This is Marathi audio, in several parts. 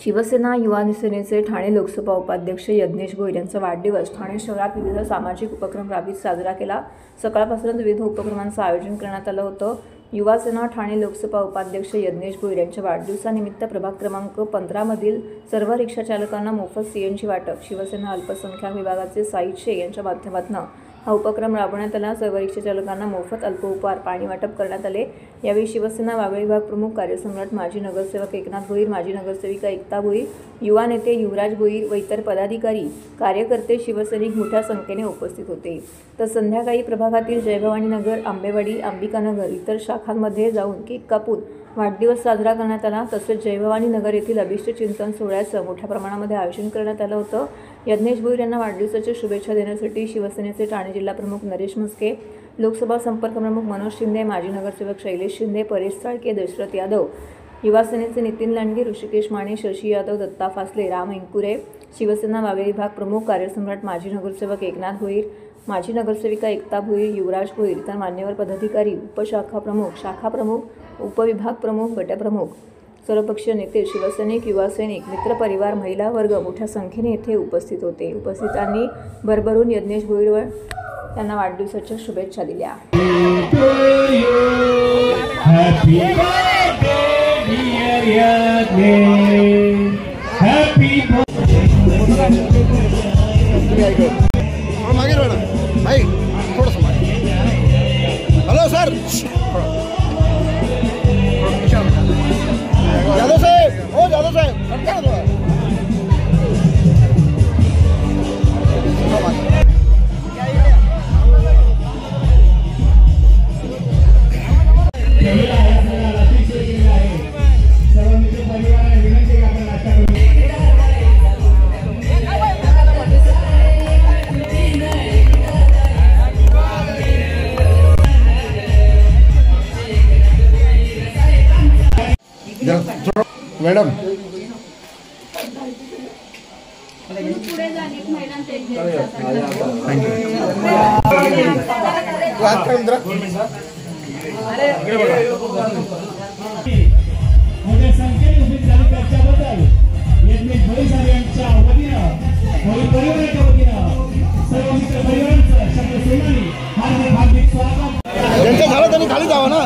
शिवसेना युवा सेनेचे ठाणे लोकसभा उपाध्यक्ष यज्ञेश भोईर यांचा वाढदिवस ठाणे शहरात विविध सामाजिक उपक्रम राबवित साजरा केला। सकाळपासूनच विविध उपक्रमांचं आयोजन करण्यात आलं होतं। युवा सेना ठाणे लोकसभा उपाध्यक्ष यज्ञेश भोईर यांच्या वाढदिवसानिमित्त प्रभाग क्रमांक 15 मधील सर्व रिक्षा चालकांना मोफत सीएनजी वाटप, शिवसेना अल्पसंख्याक विभागाचे साईद शेख यांच्या माध्यमातून हा उपक्रम राबवण्यात आला। सर्व रिक्षा चालकांना मोफत अल्पोपहार पाणी वाटप करण्यात आले। यावेळी शिवसेना वागळे विभाग प्रमुख कार्यसम्राट माजी नगरसेवक एकनाथ भोईर, माजी नगरसेविका एकता भोईर, युवा नेते युवराज भोईर व इतर पदाधिकारी कार्यकर्ते शिवसैनिक मोठ्या संख्येने उपस्थित होते। तर संध्याकाळी प्रभागातील जयभवानी नगर, आंबेवाडी, अंबिकानगर इतर शाखांमध्ये जाऊन केक कापून वाढदिवस साजरा करण्यात आला। तसेच जयभवानी नगर येथील अभिष्ट चिंतन सोहळ्याचं मोठ्या प्रमाणामध्ये आयोजन करण्यात आलं होतं। यज्ञेश भोईर यांना वाढदिवसाच्या शुभेच्छा देण्यासाठी शिवसेनेचे ठाणे जिल्हा प्रमुख नरेश म्हस्के, लोकसभा संपर्क प्रमुख मनोज शिंदे, माजी नगरसेवक शैलेश शिंदे, परेश साळके, दशरथ यादव, युवा सेनेचे नितीन लांडगे, ऋषिकेश माने, शशी यादव, दत्ता फासले, राम इंकुरे, शिवसेना वागळे विभाग प्रमुख कार्यसम्राट माजी नगरसेवक एकनाथ भोईर, माजी नगरसेविका एकता भोईर, युवराज भोईर, इतर मान्यवर पदाधिकारी, उपशाखा प्रमुख, शाखा प्रमुख, उपविभाग प्रमुख, गटप्रमुख, सर्वपक्षीय नेते, शिवसैनिक, युवा सैनिक, मित्रपरिवार, महिला वर्ग मोठ्या संख्येने येथे उपस्थित होते। उपस्थितांनी भरभरून यज्ञेश भोईर यांना वाढदिवसाच्या शुभेच्छा दिल्या। हेलो सर, यादव साहेब, हो यादव साहेब, मॅडम त्यांच्या झालं त्यांनी खाली जावं ना।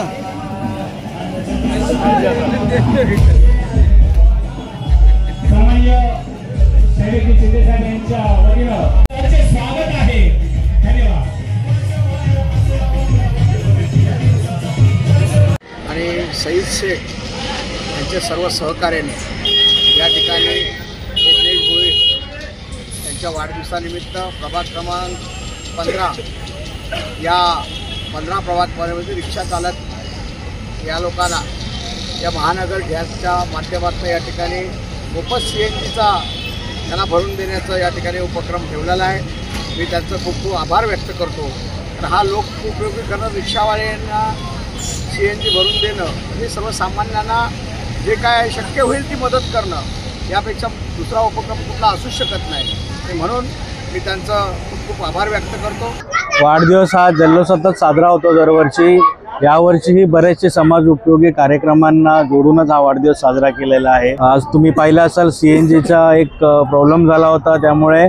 सामान्य शैलेश शिंदे साहेब यांच्या वतीनं त्यांचे स्वागत आहे। धन्यवाद। आणि सईद शेख यांच्या सर्व सहकार्याने या ठिकाणी यज्ञेश भोईर यांच्या वाढदिवसानिमित्त प्रभाग क्रमांक 15 या 15 प्रभागामध्ये रिक्षा चालक या लोकांना या महानगर गॅसच्या माध्यमातून या ठिकाणी मोफत सीएनजीचा त्यांना भरून देण्याचा या ठिकाणी उपक्रम ठेवलेला आहे। मी त्यांचं खूप खूप आभार व्यक्त करतो। तर हा लोक उपयोगी करणं, रिक्षावाल्यांना सीएनजी भरून देणं म्हणजे सर्वसामान्यांना जे काय शक्य होईल ती मदत करणं, यापेक्षा दुसरा उपक्रम कुठला असू शकत नाही। म्हणून मी त्यांचं खूप खूप आभार व्यक्त करतो। वाढदिवस हा जल्लोषातच साजरा होतो दरवर्षी। यावर्षीही बरेचसे समाज उपयोगी कार्यक्रमांना जोडूनच हा वाढदिवस साजरा केलेला आहे। आज तुम्ही पाहिलं असाल सीएनजीचा एक प्रॉब्लेम झाला होता, त्यामुळे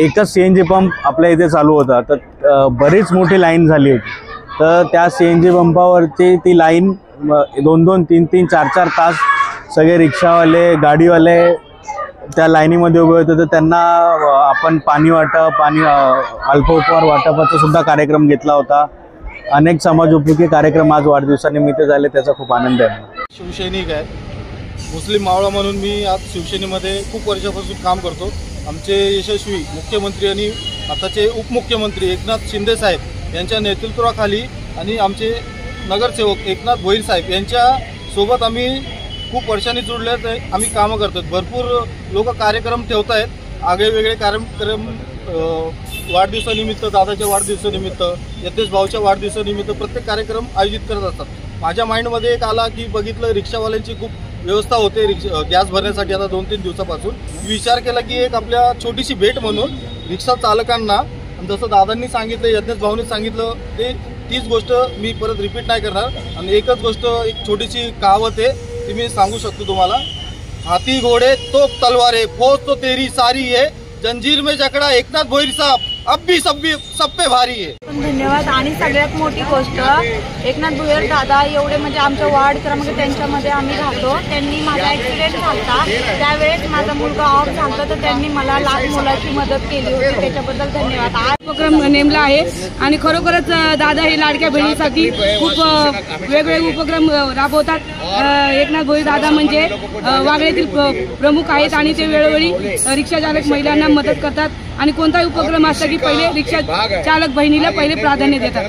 एकच सीएनजी पंप आपल्या इथे चालू होता, तर बरीच मोठी लाईन झाली होती। तर त्या सीएनजी पंपावरती ती लाईन 2-2, 3-3, 4-4 तास सगळे रिक्षावाले, गाडीवाले त्या लाईनीमध्ये उभे होते। तर त्यांना आपण पाणी वाटप आणि अल्पोपहार वाटपाचा सुद्धा कार्यक्रम घेतला होता। अनेक समाज उपयोगी कार्यक्रम आज वाढदिवसानिमित्त झाले, त्याचा खूप आनंद आहे। शिवसैनिक आहे, मुस्लिम मावळा म्हणून मी आज शिवसेनेमध्ये खूप वर्षापासून काम करतो। आमचे यशस्वी मुख्यमंत्री आणि आताचे उपमुख्यमंत्री एकनाथ शिंदे साहेब यांच्या नेतृत्वाखाली आणि आमचे नगरसेवक एकनाथ भोईर साहेब यांच्या सोबत आम्ही खूप वर्षांनी जुळल्यात आम्ही कामं करतो। भरपूर लोक कार्यक्रम ठेवत आहेत, आगळेवेगळे कार्यक्रम वाढदिवसानिमित्त, दादाच्या वाढदिवसानिमित्त, यज्ञेश भाऊच्या वाढदिवसानिमित्त प्रत्येक कार्यक्रम आयोजित करत असतात। माझ्या माइंडमध्ये एक आला की बघितलं रिक्षावाल्यांची खूप व्यवस्था होते गॅस भरण्यासाठी आता 2-3 दिवसापासून विचार केला की एक आपल्या छोटीशी भेट म्हणून रिक्षा चालकांना, जसं दादांनी सांगितलं, यज्ञेश भाऊंनी सांगितलं, ते तीच गोष्ट मी परत रिपीट नाही करणार। आणि एकच गोष्ट, एक छोटीशी कहावत आहे ती मी सांगू शकतो तुम्हाला हाथी घोड़े तोप तलवारें, फौज तो तेरी सारी है, जंजीर में जकड़ा एकनाथ भोईर साहब अब भी सब पे भारी है. धन्यवाद. आणि सगळ्यात मोठी गोष्ट एकनाथ भोईर दादा एवढे म्हणजे आमच्या वार्ड क्रमांक त्यांच्यामध्ये आम्ही राहतो. त्यांनी माझा ऍक्सिडेंट झाला त्यावेळेस माझा मुलगा ऑफ झाला तर त्यांनी मला लहान मुलाची मदत केली होती. त्याच्याबद्दल धन्यवाद. आज उपक्रम नेमला आहे आणि खरोखरच दादा हे लाडक्या बहिणीसाठी खूप वेगवेगळे उपक्रम राबवतात. एकनाथ भोईर दादा म्हणजे वागळेतील प्रमुख आहेत आणि ते वेळोवेळी रिक्षा चालक महिलांना मदत करतात आणि कोणताही उपक्रम असला की पहिले रिक्षा चालक बहिणीला पहिले प्राधान्य देतात.